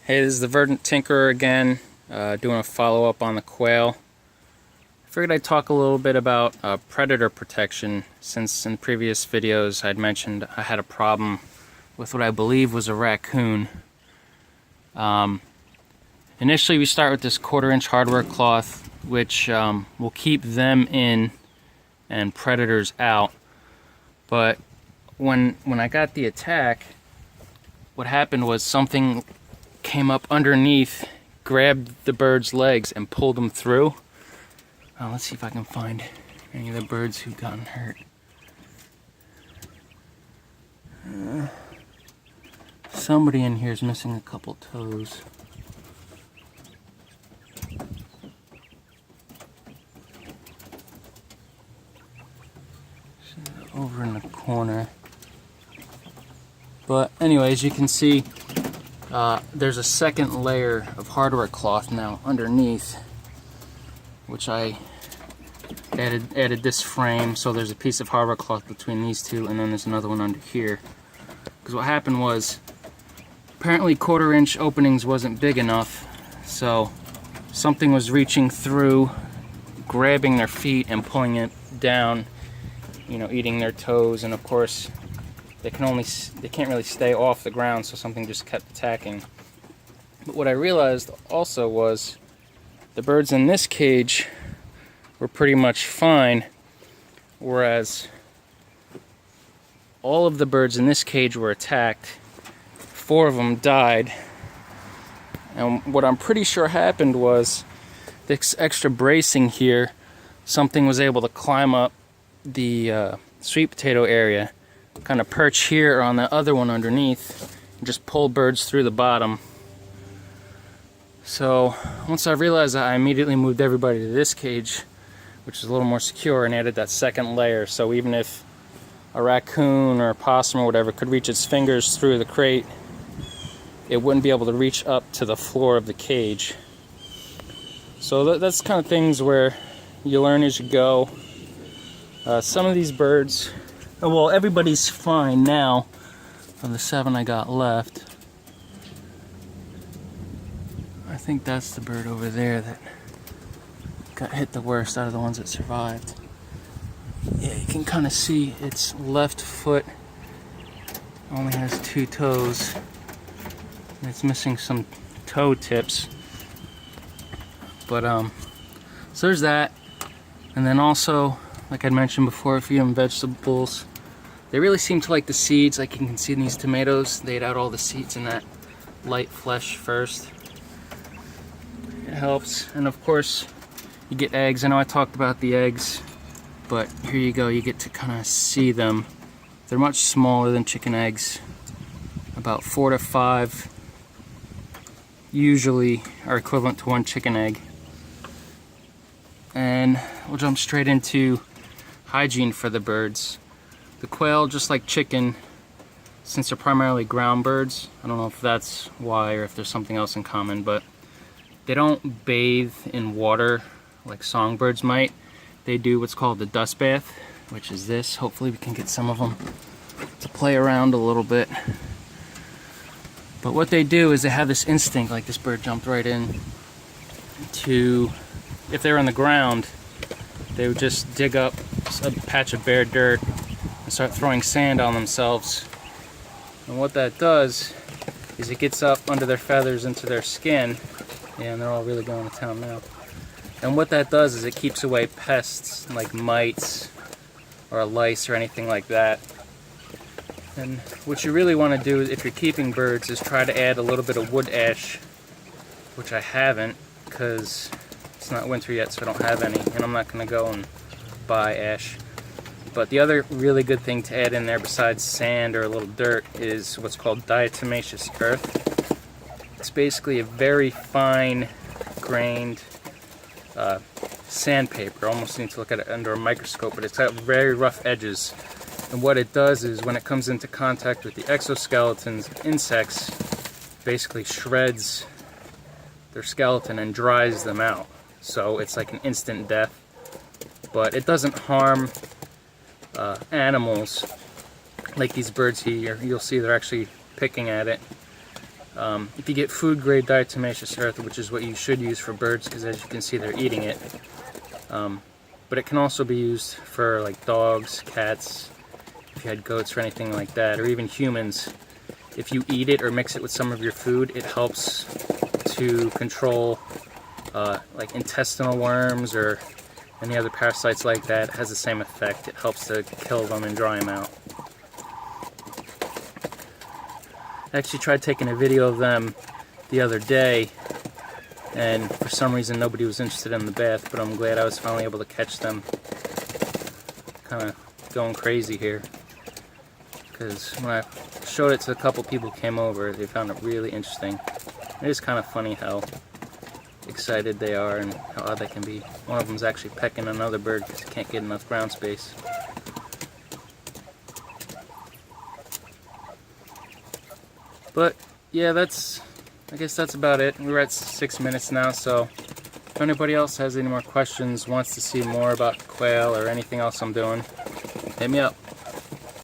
Hey, this is the Verdant Tinkerer again, doing a follow-up on the quail. I figured I'd talk a little bit about predator protection, since in previous videos I'd mentioned I had a problem with what I believe was a raccoon. Initially we start with this 1/4-inch hardware cloth, which will keep them in and predators out. But when I got the attack, what happened was something came up underneath, grabbed the bird's legs and pulled them through. Let's see if I can find any of the birds who've gotten hurt. Somebody in here is missing a couple toes. Over in the corner. But anyways, you can see there's a second layer of hardware cloth now underneath, which I added this frame, so there's a piece of hardware cloth between these two, and then there's another one under here. Because what happened was, apparently 1/4-inch openings wasn't big enough, so something was reaching through, grabbing their feet and pulling it down, eating their toes, and of course they can't really stay off the ground, so something just kept attacking. But what I realized also was the birds in this cage were pretty much fine, whereas all of the birds in this cage were attacked. 4 of them died. And what I'm pretty sure happened was this extra bracing here, something was able to climb up the sweet potato area, kind of perch here on the other one underneath, and just pull birds through the bottom. So once I realized that, I immediately moved everybody to this cage, which is a little more secure, and added that second layer, so even if a raccoon or a possum or whatever could reach its fingers through the crate, it wouldn't be able to reach up to the floor of the cage. So that's kind of things where you learn as you go. Some of these birds, well, everybody's fine now of the 7 I got left. I think that's the bird over there that got hit the worst out of the ones that survived. Yeah, you can kind of see its left foot only has 2 toes. And it's missing some toe tips. But so there's that. And then also, like I mentioned before, feed them vegetables. They really seem to like the seeds. Like you can see in these tomatoes, they ate out all the seeds in that light flesh first. It helps. And of course, you get eggs. I know I talked about the eggs, but here you go. You get to kind of see them. They're much smaller than chicken eggs. About 4 to 5 usually are equivalent to 1 chicken egg. And we'll jump straight into hygiene for the birds. The quail, just like chicken, since they're primarily ground birds, I don't know if that's why or if there's something else in common, but they don't bathe in water like songbirds might. They do what's called the dust bath, which is this. Hopefully we can get some of them to play around a little bit. But what they do is they have this instinct, like this bird jumped right in, to, if they're on the ground, they would just dig up a patch of bare dirt and start throwing sand on themselves. And what that does is it gets up under their feathers into their skin, and they're all really going to town now. And what that does is it keeps away pests like mites or lice or anything like that. And what you really want to do if you're keeping birds is try to add a little bit of wood ash, which I haven't because it's not winter yet, so I don't have any, and I'm not going to go and buy ash. But the other really good thing to add in there besides sand or a little dirt is what's called diatomaceous earth. It's basically a very fine grained sandpaper. Almost need to look at it under a microscope, but it's got very rough edges. And what it does is when it comes into contact with the exoskeletons of insects, basically shreds their skeleton and dries them out. So it's like an instant death. But it doesn't harm animals like these birds here. You'll see they're actually picking at it. If you get food grade diatomaceous earth, which is what you should use for birds, because as you can see they're eating it, but it can also be used for like dogs, cats, if you had goats or anything like that, or even humans. If you eat it or mix it with some of your food, it helps to control like intestinal worms or any other parasites like that. It has the same effect. It helps to kill them and dry them out. I actually tried taking a video of them the other day, and for some reason nobody was interested in the bath, but I'm glad I was finally able to catch them. Kind of going crazy here, because when I showed it to a couple people who came over, they found it really interesting. It is kind of funny how excited they are and how odd they can be. One of them's actually pecking another bird because he can't get enough ground space. But yeah, I guess that's about it. We're at 6 minutes now, so if anybody else has any more questions, wants to see more about quail or anything else I'm doing, hit me up.